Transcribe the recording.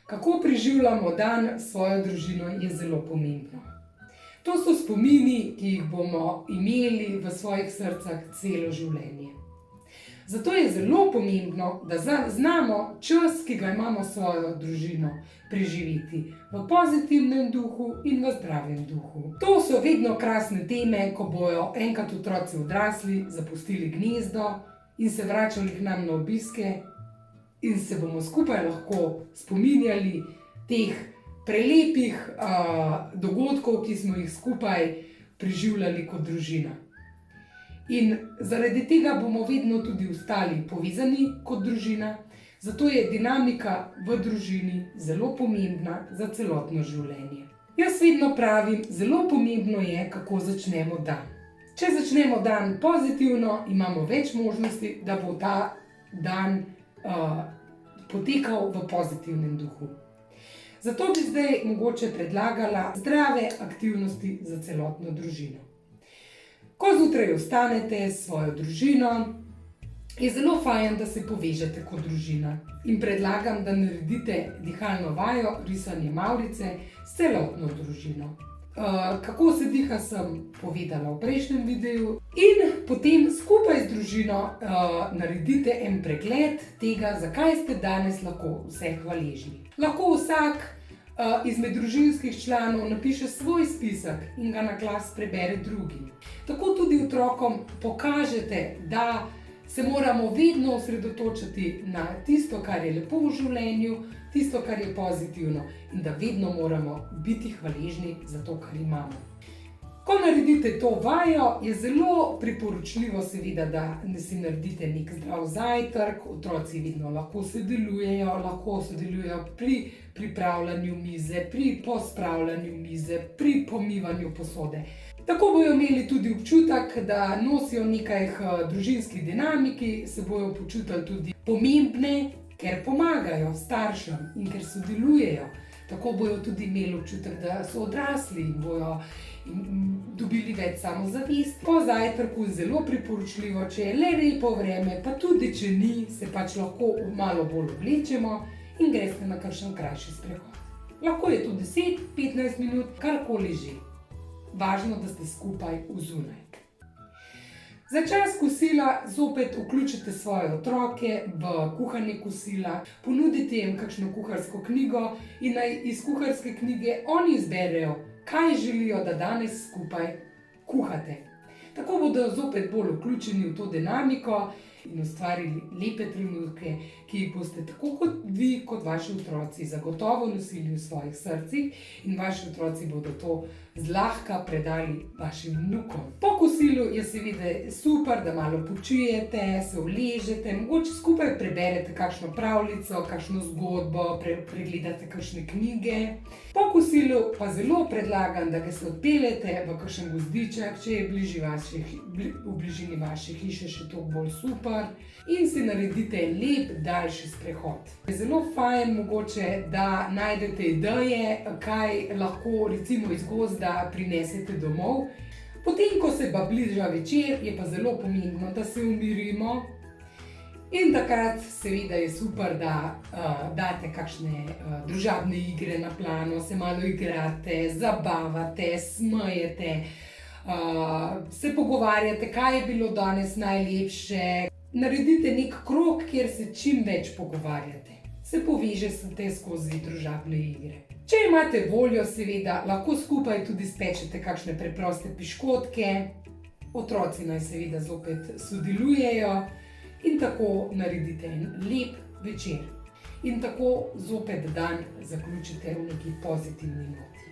Kako preživljamo dan s svojo družino, je zelo pomembno. To so spomini, ki jih bomo imeli v svojih srcah celo življenje. Zato je zelo pomembno, da znamo čas, ki ga imamo s svojo družino, preživeti v pozitivnem duhu in v zdravem duhu. To so vedno krasne teme, ko bojo enkrat otroci odrasli, zapustili gnezdo in se vračali k nam na obiske in se bomo skupaj lahko spominjali teh prelepih dogodkov, ki smo jih skupaj preživljali kot družina. In zaradi tega bomo vedno tudi ostali povezani kot družina, zato je dinamika v družini zelo pomembna za celotno življenje. Jaz vedno pravim, zelo pomembno je, kako začnemo dan. Če začnemo dan pozitivno, imamo več možnosti, da bo ta dan potekal v pozitivnem duhu. Zato bi zdaj mogoče predlagala zdrave aktivnosti za celotno družino. Ko zjutraj vstanete s svojo družino, je zelo fajn, da se povežete kot družina. In predlagam, da naredite dihalno vajo, risanje mavrice s celotno družino. Kako se diha, sem povedala v prejšnjem videu. In potem skupaj z družino naredite en pregled tega, zakaj ste danes lahko vse hvaležni. Lahko vsak izmed družinskih članov napiše svoj spisek in ga na glas prebere drugim. Tako tudi otrokom pokažete, da se moramo vedno osredotočiti na tisto, kar je lepo v življenju, tisto, kar je pozitivno in da vedno moramo biti hvaležni za to, kar imamo. Ko naredite to vajo, je zelo priporočljivo seveda, da si naredite nek zdrav zajtrk, otroci vedno lahko sodelujejo pri pripravljanju mize, pri pospravljanju mize, pri pomivanju posode. Tako bojo imeli tudi občutek, da nosijo nekaj družinskih dinamiki, se bojo počutili tudi pomembne, ker pomagajo staršem in ker sodelujejo. Tako bojo tudi imeli občutek, da so odrasli in bojo dobili več samozavesti. Po zajtrku je zelo priporočljivo, če je le lepo vreme, pa tudi če ni, se pač lahko malo bolj oblečemo in greste na kakšen krajši sprehod. Lahko je to 10-15 minut, karkoli že. Važno, da ste skupaj vzunaj. Za čas kosila zopet vključite svoje otroke v kuhanje kosila, ponudite jim kakšno kuharsko knjigo in naj iz kuharske knjige oni izberejo, kaj želijo, da danes skupaj kuhate. Tako bodo zopet bolj vključeni v to dinamiko in ustvarili lepe trenutke, ki jih boste tako kot vi, kot vaši otroci zagotovo nosili v svojih srcih in vaši otroci bodo to zlahka predali vašim vnukom. Po kosilu je seveda super, da malo počijete, se uležete, mogoče skupaj preberete kakšno pravljico, kakšno zgodbo, pregledate kakšne knjige. Po kosilu pa zelo predlagam, da se odpeljete v kakšen gozdiček, če je v bližini vaše hiše še toliko bolj super, in si naredite lep daljši sprehod. Je zelo fajn mogoče, da najdete ideje, kaj lahko recimo iz gozda prinesete domov. Potem, ko se pa bliža večer, je pa zelo pomembno, da se umirimo. In takrat seveda je super, da date kakšne družabne igre na plano, se malo igrate, zabavate, smejete, se pogovarjate, kaj je bilo danes najlepše. Naredite nek krog, kjer se čim več pogovarjate. Se povežete skozi družabne igre. Če imate voljo, seveda, lahko skupaj tudi spečete kakšne preproste piškotke. Otroci naj seveda zopet sodelujejo in tako naredite en lep večer. In tako zopet dan zaključite v neki pozitivni noti.